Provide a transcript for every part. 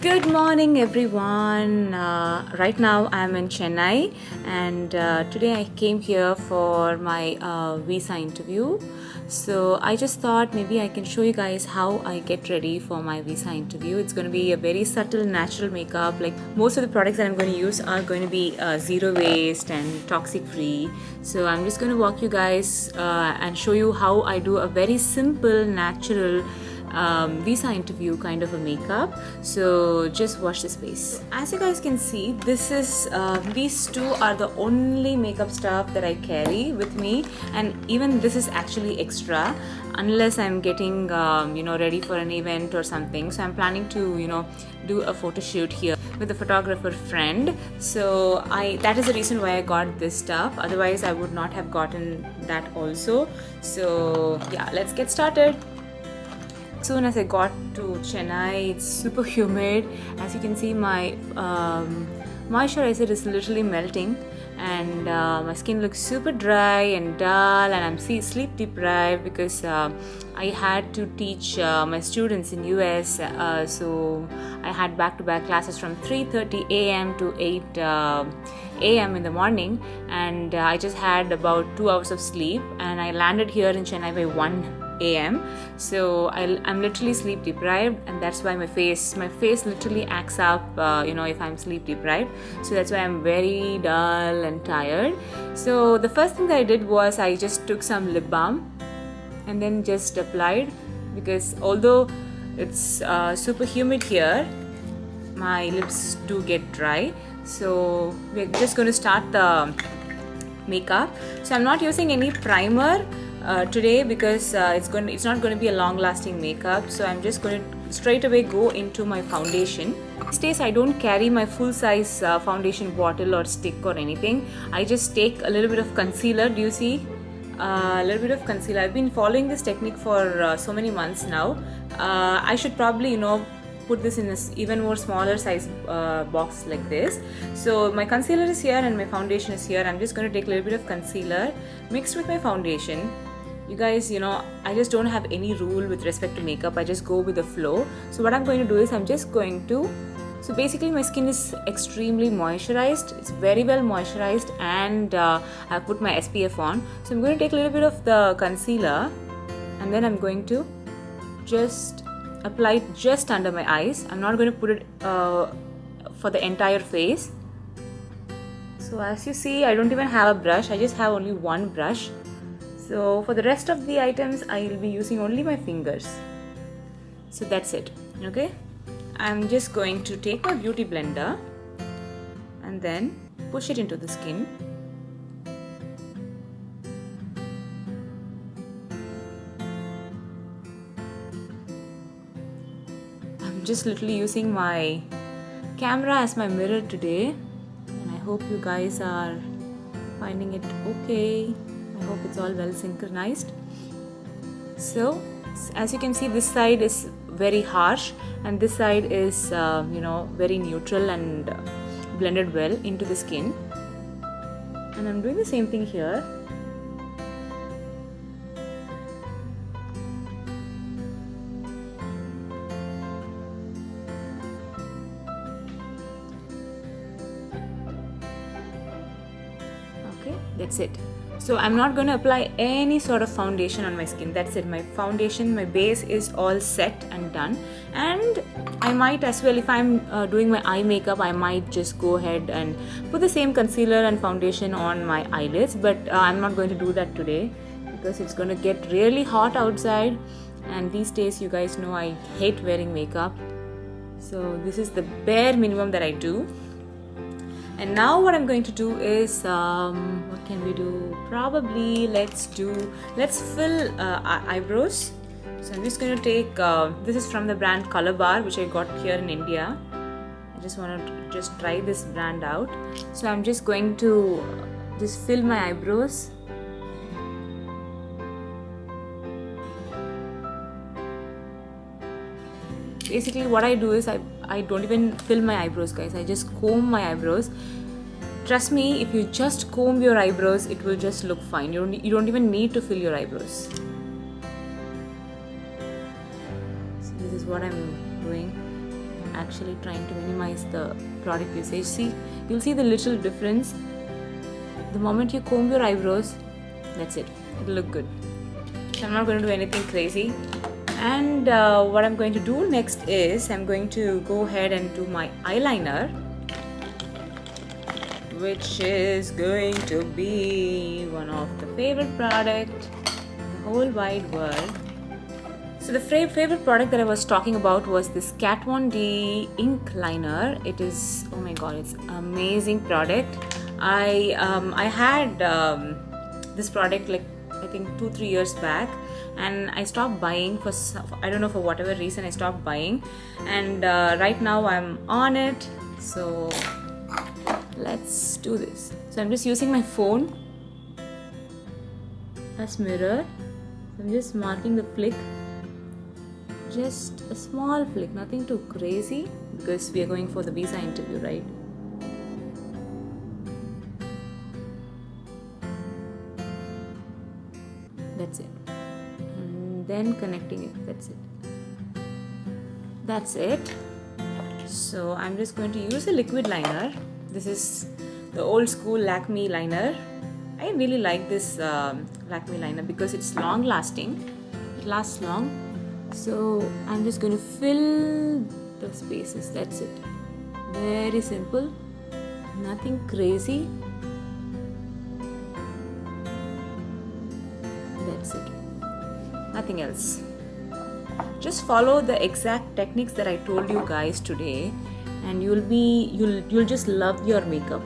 Good morning everyone. Right now I'm in Chennai and today I came here for my visa interview. So I just thought maybe I can show you guys how I get ready for my visa interview. It's going to be a very subtle natural makeup. Like most of the products that I'm going to use are going to be zero waste and toxic free. So I'm just going to walk you guys and show you how I do a very simple natural visa interview kind of a makeup. So just watch this space. As you guys can see, this is these two are the only makeup stuff that I carry with me, and even this is actually extra unless I'm getting ready for an event or something. So I'm planning to do a photo shoot here with a photographer friend. So that is the reason why I got this stuff. Otherwise I would not have gotten that also. So yeah, let's get started. As soon as I got to Chennai, it's super humid. As you can see, my moisturizer is literally melting, and my skin looks super dry and dull, and I'm sleep deprived because I had to teach my students in US. So I had back-to-back classes from 3:30 a.m. to 8 a.m. in the morning, and I just had about 2 hours of sleep, and I landed here in Chennai by 1 a.m. So I'm literally sleep deprived, and that's why my face literally acts up if I'm sleep deprived. So that's why I'm very dull and tired. So the first thing that I did was I just took some lip balm and then just applied, because although it's super humid here, my lips do get dry. So we're just going to start the makeup. So I'm not using any primer today because it's not going to be a long-lasting makeup. So I'm just going to straight away go into my foundation. These days I don't carry my full-size foundation bottle or stick or anything. I just take a little bit of concealer. Do you see? A little bit of concealer. I've been following this technique for so many months now. I should probably put this in a even more smaller size box like this. So my concealer is here and my foundation is here. I'm just going to take a little bit of concealer mixed with my foundation. You guys, I just don't have any rule with respect to makeup. I just go with the flow. So what I'm going to do is so basically my skin is extremely moisturized. It's very well moisturized, and I've put my SPF on. So I'm going to take a little bit of the concealer, and then I'm going to just apply it just under my eyes. I'm not going to put it for the entire face. So as you see, I don't even have a brush. I just have only one brush. So for the rest of the items, I will be using only my fingers. So that's it. Okay, I'm just going to take my beauty blender and then push it into the skin. I'm just literally using my camera as my mirror today, and I hope you guys are finding it okay. I hope it's all well synchronized. So as you can see, this side is very harsh and this side is very neutral and blended well into the skin. And I'm doing the same thing here. Okay, that's it. So I'm not going to apply any sort of foundation on my skin. That's it. My foundation, my base is all set and done. And I might as well, if I'm doing my eye makeup, I might just go ahead and put the same concealer and foundation on my eyelids. But I'm not going to do that today because it's going to get really hot outside. And these days, you guys know I hate wearing makeup. So this is the bare minimum that I do. And now what I'm going to do is, what can we do? Probably let's fill eyebrows. So I'm just going to take, this is from the brand Color Bar, which I got here in India. I just want to try this brand out. So I'm just going to fill my eyebrows. Basically what I do is I don't even fill my eyebrows, guys. I just comb my eyebrows. Trust me, if you just comb your eyebrows, it will just look fine. You don't even need to fill your eyebrows. So this is what I'm doing. actually trying to minimize the product usage. See, you'll see the little difference. The moment you comb your eyebrows, that's it. It'll look good. So I'm not going to do anything crazy. And what I'm going to do next is I'm going to go ahead and do my eyeliner, which is going to be one of the favorite product in the whole wide world. So the favorite product that I was talking about was this Kat Von D ink liner. It is, oh my god, it's an amazing product. I had this product like I think 2-3 years back, and I stopped buying for I don't know, for whatever reason I stopped buying, and right now I'm on it. So let's do this. So I'm just using my phone as mirror. So I'm just marking the flick, just a small flick, nothing too crazy, because we are going for the visa interview, right? That's it. And then connecting it. That's it. So I'm just going to use a liquid liner. This is the old school Lakme liner. I really like this Lakme liner because it's long lasting. It lasts long. So I'm just going to fill the spaces. That's it. Very simple. Nothing crazy. That's it. Nothing else. Just follow the exact techniques that I told you guys today, and you'll just love your makeup.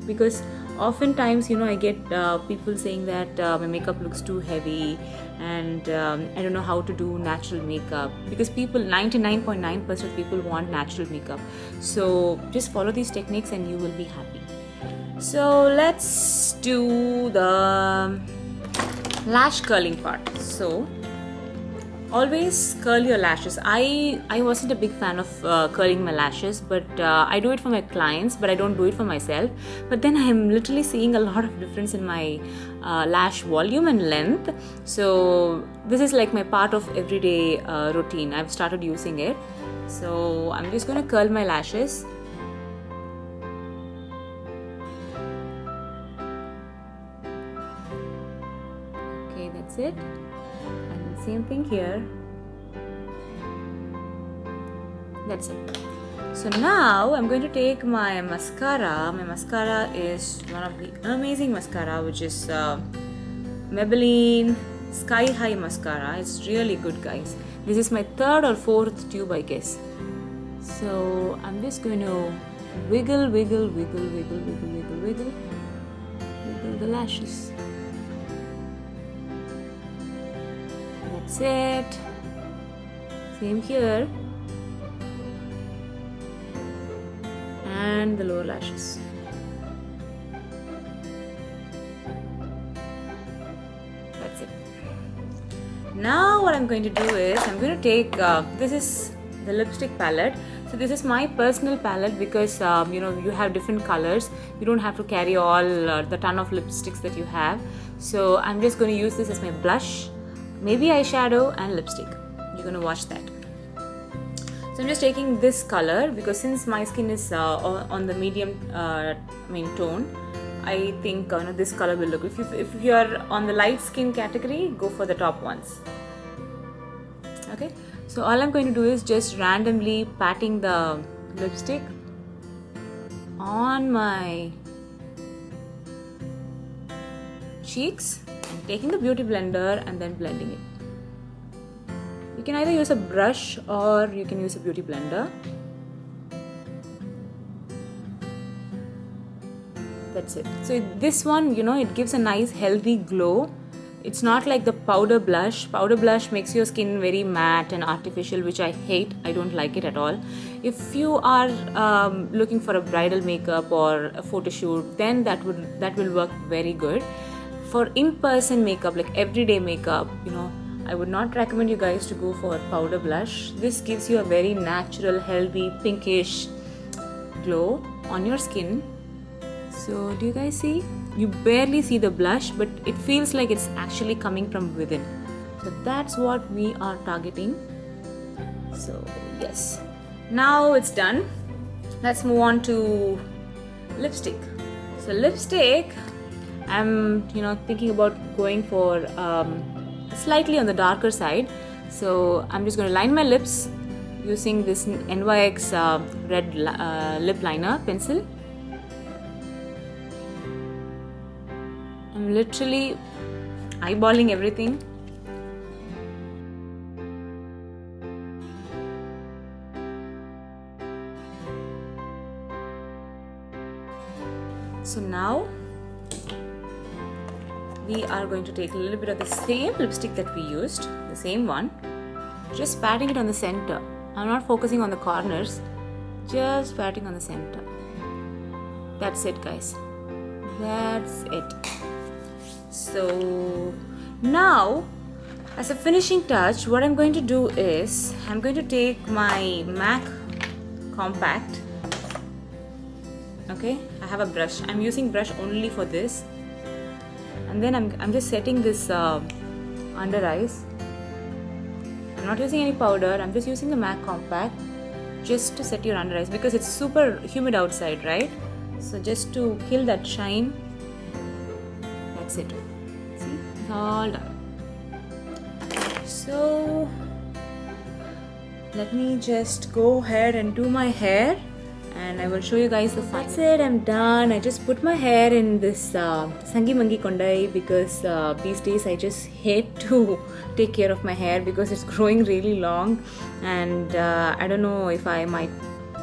Because oftentimes, I get people saying that my makeup looks too heavy, and I don't know how to do natural makeup, because 99.9% of people want natural makeup. So just follow these techniques and you will be happy. So let's do the lash curling part. So always curl your lashes. I wasn't a big fan of curling my lashes, but I do it for my clients, but I don't do it for myself. But then I'm literally seeing a lot of difference in my lash volume and length. So this is like my part of everyday routine. I've started using it. So I'm just going to curl my lashes. Okay, that's it. And same thing here. That's it. So now I'm going to take my mascara. My mascara is one of the amazing mascara, which is Maybelline Sky High Mascara. It's really good, guys. This is my 3rd or 4th tube, I guess. So I'm just going to wiggle the lashes. That's it. Same here. And the lower lashes. That's it. Now what I'm going to do is I'm going to take this is the lipstick palette. So this is my personal palette because you have different colors. You don't have to carry all the ton of lipsticks that you have. So I'm just going to use this as my blush, maybe eyeshadow and lipstick. You're going to watch that. So I'm just taking this color because since my skin is on the medium tone, I think this color will look. If you are on the light skin category, go for the top ones. Okay. So all I'm going to do is just randomly patting the lipstick on my cheeks and taking the beauty blender and then blending it. You can either use a brush or you can use a beauty blender. That's it. So this one, it gives a nice healthy glow. It's not like the powder blush. Powder blush makes your skin very matte and artificial, which I hate. I don't like it at all. If you are looking for a bridal makeup or a photo shoot, then that will work very good. For in-person makeup, like everyday makeup, I would not recommend you guys to go for powder blush. This gives you a very natural, healthy, pinkish glow on your skin. So do you guys see? You barely see the blush, but it feels like it's actually coming from within. So that's what we are targeting. So yes, Now it's done. Let's move on to lipstick. So lipstick, I'm thinking about going for slightly on the darker side. So I'm just going to line my lips using this NYX red lip liner pencil. I'm literally eyeballing everything. So now we are going to take a little bit of the same lipstick that we used, the same one, just patting it on the center. I'm not focusing on the corners, just patting on the center. That's it, guys. That's it. So now, as a finishing touch, what I'm going to do is I'm going to take my MAC compact. Okay, I have a brush. I'm using brush only for this, and then I'm just setting this under eyes. I'm not using any powder. I'm just using the MAC compact just to set your under eyes because it's super humid outside, right? So just to kill that shine. That's it. See, it's all done. So let me just go ahead and do my hair, and I will show you guys the final. That's it, I'm done. I just put my hair in this Sangi Mangi Kondai because these days I just hate to take care of my hair because it's growing really long, and I don't know if I might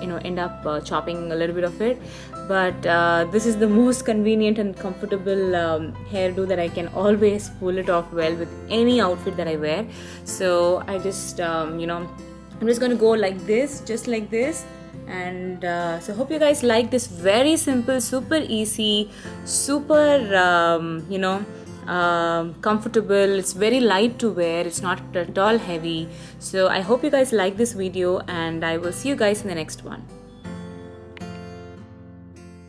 end up chopping a little bit of it, but this is the most convenient and comfortable hairdo that I can always pull it off well with any outfit that I wear. So I just I'm just going to go like this, just like this. And so hope you guys like this very simple, super easy, super comfortable. It's very light to wear, it's not at all heavy. So I hope you guys like this video, and I will see you guys in the next one.